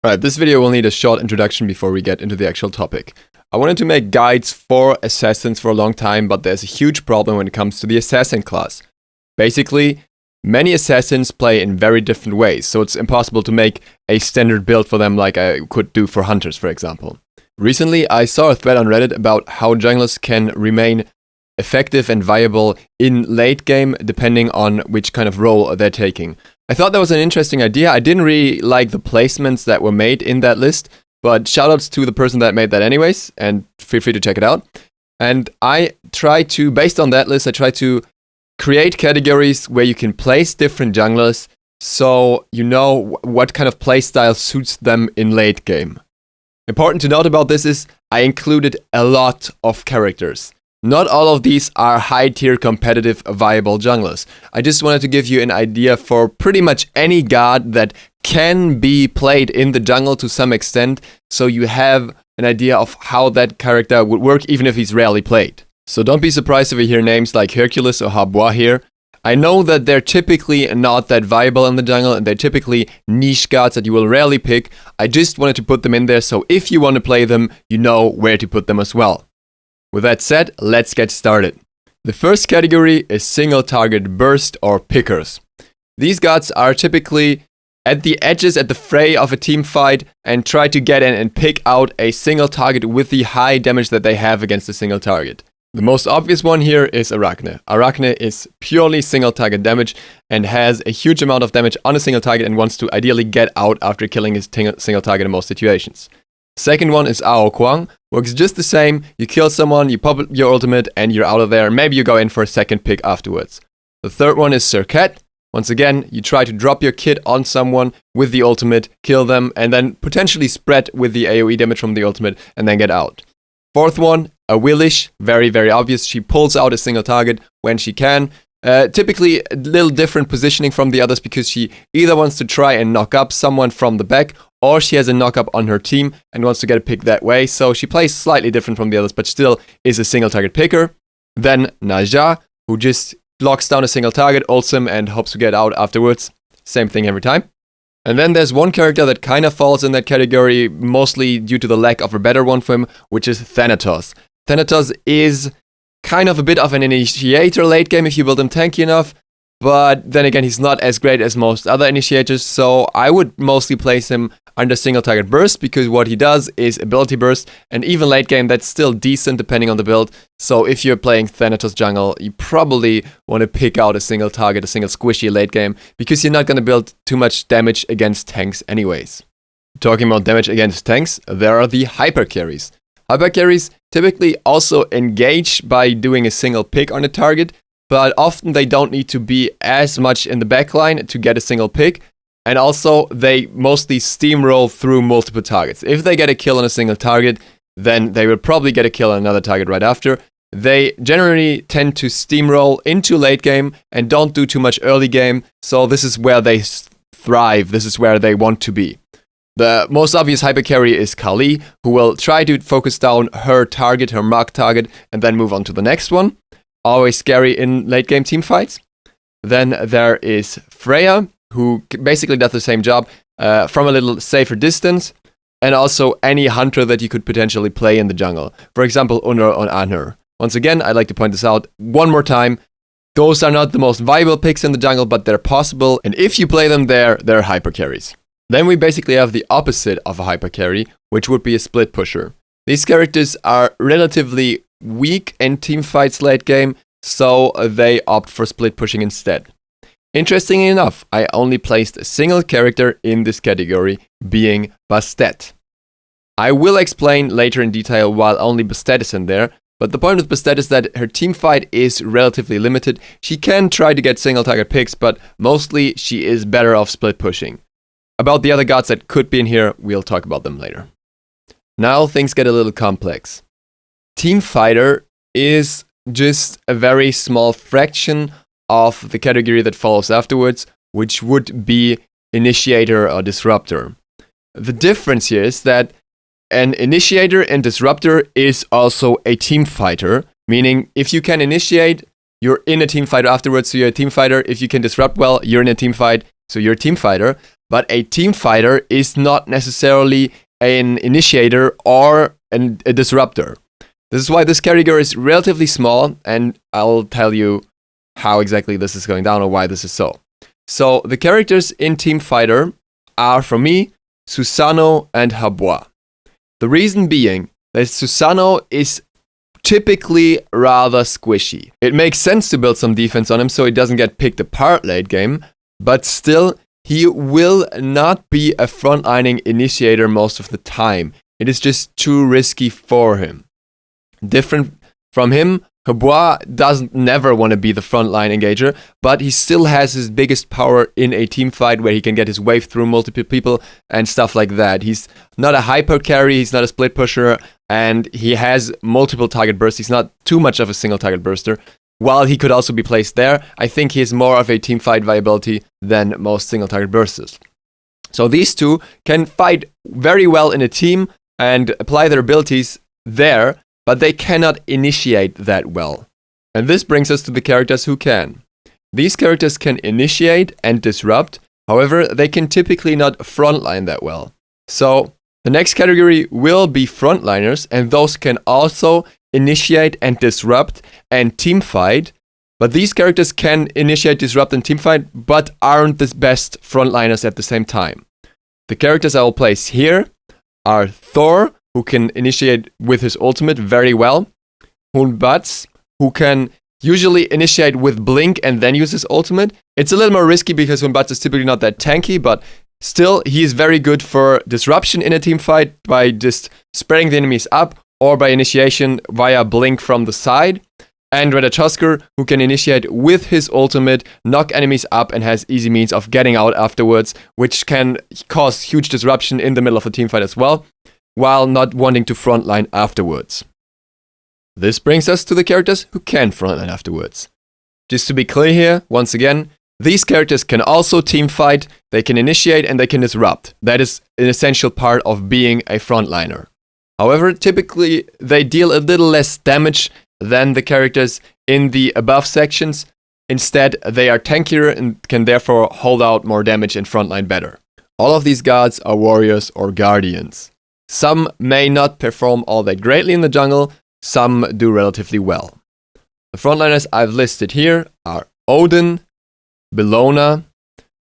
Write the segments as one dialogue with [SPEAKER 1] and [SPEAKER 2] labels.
[SPEAKER 1] Alright, this video will need a short introduction before we get into the actual topic. I wanted to make guides for assassins for a long time, but there's a huge problem when it comes to the assassin class. Basically, many assassins play in very different ways, so it's impossible to make a standard build for them like I could do for hunters, for example. Recently, I saw a thread on Reddit about how junglers can remain effective and viable in late game depending on which kind of role they're taking. I thought that was an interesting idea. I didn't really like the placements that were made in that list, but shoutouts to the person that made that anyways, and feel free to check it out. And I try to, based on that list, I try to create categories where you can place different junglers so you know what kind of playstyle suits them in late game. Important to note about this is I included a lot of characters. Not all of these are high-tier competitive viable junglers. I just wanted to give you an idea for pretty much any god that can be played in the jungle to some extent, so you have an idea of how that character would work even if he's rarely played. So don't be surprised if you hear names like Hercules or Habois here. I know that they're typically not that viable in the jungle and they're typically niche gods that you will rarely pick. I just wanted to put them in there so if you want to play them, you know where to put them as well. With that said, let's get started. The first category is single target burst or pickers. These gods are typically at the edges at the fray of a team fight and try to get in and pick out a single target with the high damage that they have against a single target. The most obvious one here is Arachne. Arachne is purely single target damage and has a huge amount of damage on a single target and wants to ideally get out after killing his single target in most situations. Second one is Ao Kuang. Works just the same. You kill someone, you pop your ultimate, and you're out of there. Maybe you go in for a second pick afterwards. The third one is Serket. Once again, you try to drop your kit on someone with the ultimate, kill them, and then potentially spread with the AoE damage from the ultimate, and then get out. Fourth one, a Willish. Very, very obvious. She pulls out a single target when she can. Typically a little different positioning from the others because she either wants to try and knock up someone from the back or she has a knock-up on her team and wants to get a pick that way. So she plays slightly different from the others, but still is a single target picker. Then Naja, who just locks down a single target, ults him, and hopes to get out afterwards. Same thing every time. And then there's one character that kind of falls in that category, mostly due to the lack of a better one for him, which is Thanatos. Thanatos is kind of a bit of an initiator late game if you build him tanky enough. But then again, he's not as great as most other initiators, so I would mostly place him under single target burst because what he does is ability burst, and even late game that's still decent depending on the build. So if you're playing Thanatos jungle, you probably want to pick out a single target, a single squishy late game, because you're not going to build too much damage against tanks anyways. Talking about damage against tanks, there are the hypercarries. Hypercarries typically also engage by doing a single pick on a target, but often they don't need to be as much in the backline to get a single pick, and also they mostly steamroll through multiple targets. If they get a kill on a single target, then they will probably get a kill on another target right after. They generally tend to steamroll into late game and don't do too much early game, so this is where they thrive, this is where they want to be. The most obvious hypercarry is Kali, who will try to focus down her target, her marked target, and then move on to the next one. Always scary in late game team fights. Then there is Freya, who basically does the same job from a little safer distance, and also any hunter that you could potentially play in the jungle. For example, Unr or Anhur. Once again, I'd like to point this out one more time. Those are not the most viable picks in the jungle, but they're possible, and if you play them there, they're hypercarries. Then we basically have the opposite of a hypercarry, which would be a split pusher. These characters are relatively weak in team fights late game, so they opt for split pushing instead. Interestingly enough, I only placed a single character in this category, being Bastet. I will explain later in detail why only Bastet is in there, but the point with Bastet is that her team fight is relatively limited. She can try to get single target picks, but mostly she is better off split pushing. About the other gods that could be in here, we'll talk about them later. Now things get a little complex. Team fighter is just a very small fraction of the category that follows afterwards, which would be initiator or disruptor. The difference here is that an initiator and disruptor is also a team fighter, meaning if you can initiate, you're in a team fight afterwards, so you're a team fighter. If you can disrupt well, you're in a team fight, so you're a team fighter. but a team fighter is not necessarily an initiator or a disruptor. This is why this category is relatively small, and I'll tell you how exactly this is going down or why this is so. So the characters in Team Fighter are, for me, Susano and Habois. The reason being that Susano is typically rather squishy. It makes sense to build some defense on him so he doesn't get picked apart late game, but still, he will not be a frontlining initiator most of the time. It is just too risky for him. Different from him, Habois doesn't never want to be the frontline engager, but he still has his biggest power in a team fight where he can get his wave through multiple people and stuff like that. He's not a hyper carry, he's not a split pusher, and he has multiple target bursts. He's not too much of a single target burster. While he could also be placed there, I think he has more of a team fight viability than most single target bursters. So these two can fight very well in a team and apply their abilities there, but they cannot initiate that well. And this brings us to the characters who can. These characters can initiate and disrupt, however, they can typically not frontline that well. So the next category will be frontliners, and those can also initiate and disrupt and team fight. But these characters can initiate, disrupt, and team fight, but aren't the best frontliners at the same time. The characters I will place here are Thor, who can initiate with his ultimate very well. Hunbatz, who can usually initiate with Blink and then use his ultimate. It's a little more risky because Hunbatz is typically not that tanky, but still, he is very good for disruption in a team fight by just spreading the enemies up or by initiation via Blink from the side. And Ratatoskr, who can initiate with his ultimate, knock enemies up, and has easy means of getting out afterwards, which can cause huge disruption in the middle of a team fight as well, while not wanting to frontline afterwards. This brings us to the characters who can frontline afterwards. Just to be clear here, once again, these characters can also team fight, they can initiate, and they can disrupt. That is an essential part of being a frontliner. However, typically they deal a little less damage than the characters in the above sections. Instead, they are tankier and can therefore hold out more damage and frontline better. All of these gods are warriors or guardians. Some may not perform all that greatly in the jungle, some do relatively well. The frontliners I've listed here are Odin, Bellona,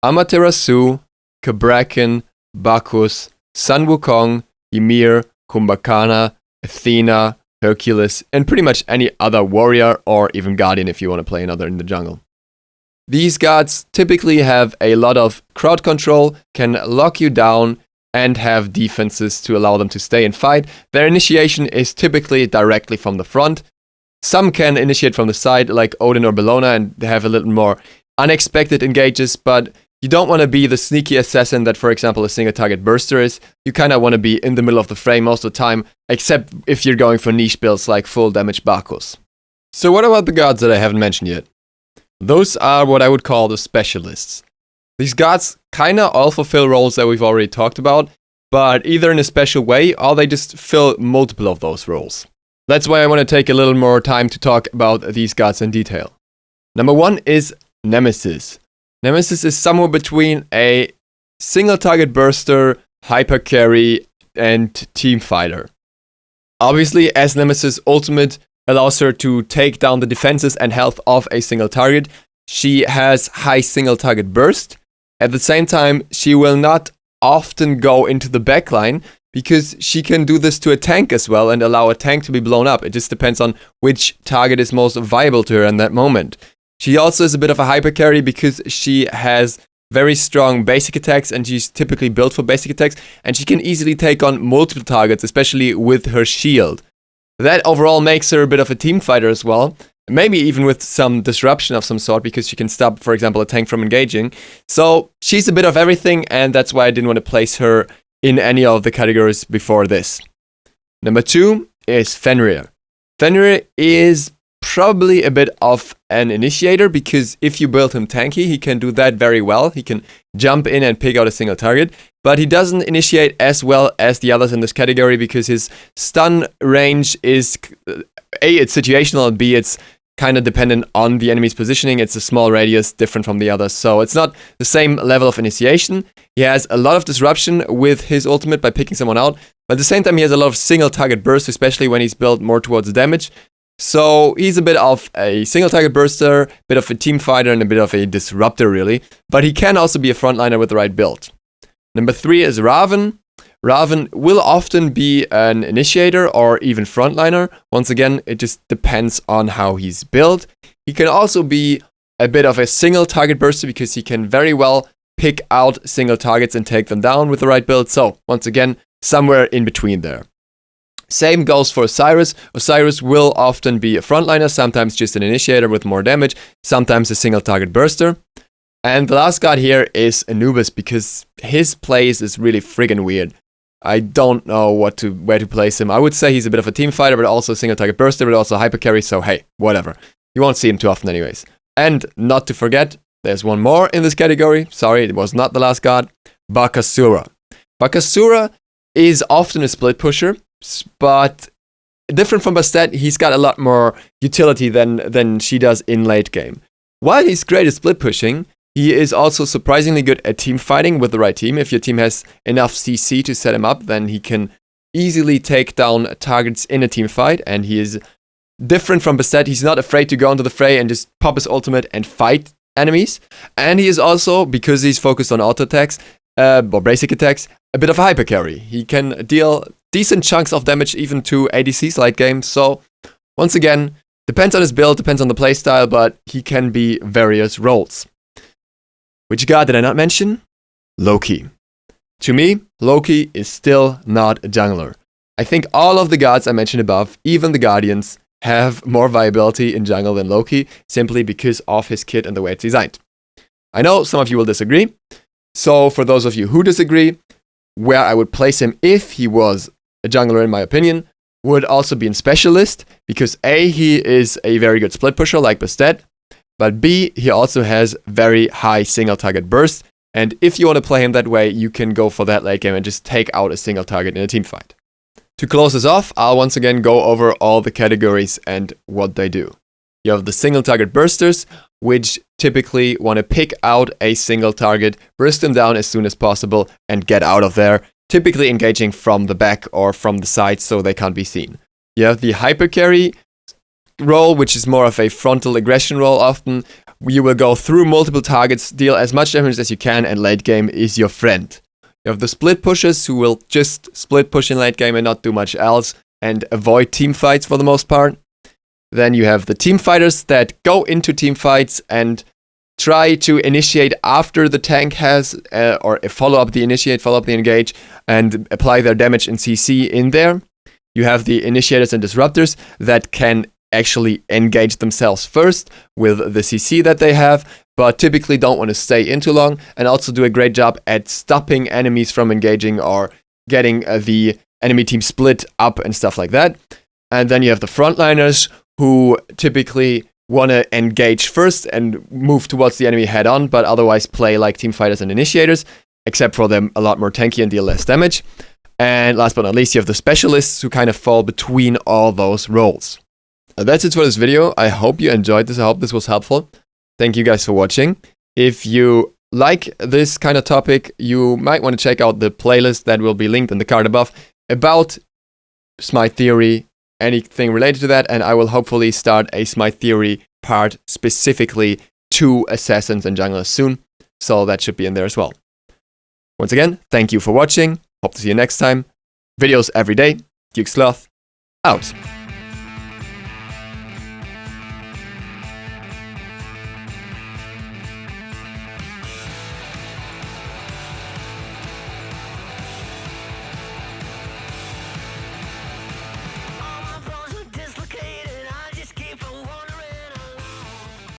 [SPEAKER 1] Amaterasu, Cabrakan, Bacchus, Sun Wukong, Ymir, Kumbhakarna, Athena, Hercules, and pretty much any other warrior or even guardian if you want to play another in the jungle. These gods typically have a lot of crowd control, can lock you down, and have defenses to allow them to stay and fight. Their initiation is typically directly from the front. Some can initiate from the side, like Odin or Bellona, and they have a little more unexpected engages, but you don't want to be the sneaky assassin that, for example, a single target burster is. You kind of want to be in the middle of the frame most of the time, except if you're going for niche builds like full damage Bacchus. So what about the gods that I haven't mentioned yet? Those are what I would call the specialists. These gods kind of all fulfill roles that we've already talked about, but either in a special way or they just fill multiple of those roles. That's why I want to take a little more time to talk about these gods in detail. Number one is Nemesis. Nemesis is somewhere between a single target burster, hyper carry, and team fighter. Obviously, as Nemesis' ultimate allows her to take down the defenses and health of a single target, she has high single target burst. At the same time, she will not often go into the backline because she can do this to a tank as well and allow a tank to be blown up. It just depends on which target is most viable to her in that moment. She also is a bit of a hyper carry because she has very strong basic attacks and she's typically built for basic attacks, and she can easily take on multiple targets, especially with her shield. That overall makes her a bit of a team fighter as well, maybe even with some disruption of some sort because she can stop, for example, a tank from engaging. So she's a bit of everything, and that's why I didn't want to place her in any of the categories before this. Number two is Fenrir. Fenrir is probably a bit of an initiator because if you build him tanky, he can do that very well. He can jump in and pick out a single target, but he doesn't initiate as well as the others in this category because his stun range is A, it's situational, and B, it's kind of dependent on the enemy's positioning. It's a small radius, different from the others. So it's not the same level of initiation. He has a lot of disruption with his ultimate by picking someone out. But at the same time, he has a lot of single target burst, especially when he's built more towards damage. So he's a bit of a single target burster, a bit of a team fighter, and a bit of a disruptor, really. But he can also be a frontliner with the right build. Number 3 is Raven. Raven will often be an initiator or even frontliner. Once again, it just depends on how he's built. He can also be a bit of a single target burster because he can very well pick out single targets and take them down with the right build. So once again, somewhere in between there. Same goes for Osiris. Osiris will often be a frontliner, sometimes just an initiator with more damage, sometimes a single target burster. And the last god here is Anubis because his place is really friggin' weird. I don't know where to place him. I would say he's a bit of a team fighter, but also a single target burster, but also hypercarry, so hey, whatever. You won't see him too often anyways. And not to forget, there's one more in this category. Sorry, it was not the last god. Bakasura. Bakasura is often a split pusher, but different from Bastet, he's got a lot more utility than she does in late game. While he's great at split pushing, he is also surprisingly good at team fighting with the right team. If your team has enough CC to set him up, then he can easily take down targets in a team fight. And he is different from Bastet. He's not afraid to go into the fray and just pop his ultimate and fight enemies. And he is also, because he's focused on auto attacks, or basic attacks, a bit of a hypercarry. He can deal decent chunks of damage even to ADCs late game. So, once again, depends on his build, depends on the playstyle, but he can be various roles. Which god did I not mention? Loki. To me, Loki is still not a jungler. I think all of the gods I mentioned above, even the Guardians, have more viability in jungle than Loki, simply because of his kit and the way it's designed. I know some of you will disagree, so for those of you who disagree, where I would place him if he was a jungler in my opinion, would also be in Specialist, because A, he is a very good split pusher like Bastet, but B, he also has very high single target burst, and if you want to play him that way, you can go for that late game and just take out a single target in a team fight. To close this off, I'll once again go over all the categories and what they do. You have the single target bursters, which typically want to pick out a single target, burst them down as soon as possible, and get out of there, typically engaging from the back or from the side so they can't be seen. You have the hypercarry role, which is more of a frontal aggression role often. You will go through multiple targets, deal as much damage as you can, and late game is your friend. You have the split pushers who will just split push in late game and not do much else and avoid team fights for the most part. Then you have the team fighters that go into team fights and try to initiate after the tank has, or follow up the initiate, follow up the engage, and apply their damage and CC in there. You have the initiators and disruptors that can actually engage themselves first with the CC that they have, but typically don't want to stay in too long, and also do a great job at stopping enemies from engaging or getting the enemy team split up and stuff like that. And then you have the frontliners who typically want to engage first and move towards the enemy head on, but otherwise play like team fighters and initiators, except for them a lot more tanky and deal less damage. And last but not least, you have the specialists who kind of fall between all those roles. That's it for this video. I hope you enjoyed this. I hope this was helpful. Thank you guys for watching. If you like this kind of topic, you might want to check out the playlist that will be linked in the card above about Smite theory, anything related to that, and I will hopefully start a Smite theory part specifically to assassins and junglers soon, so that should be in there as well. Once again, thank you for watching. Hope to see you next time. Videos every day. Duke Sloth, out.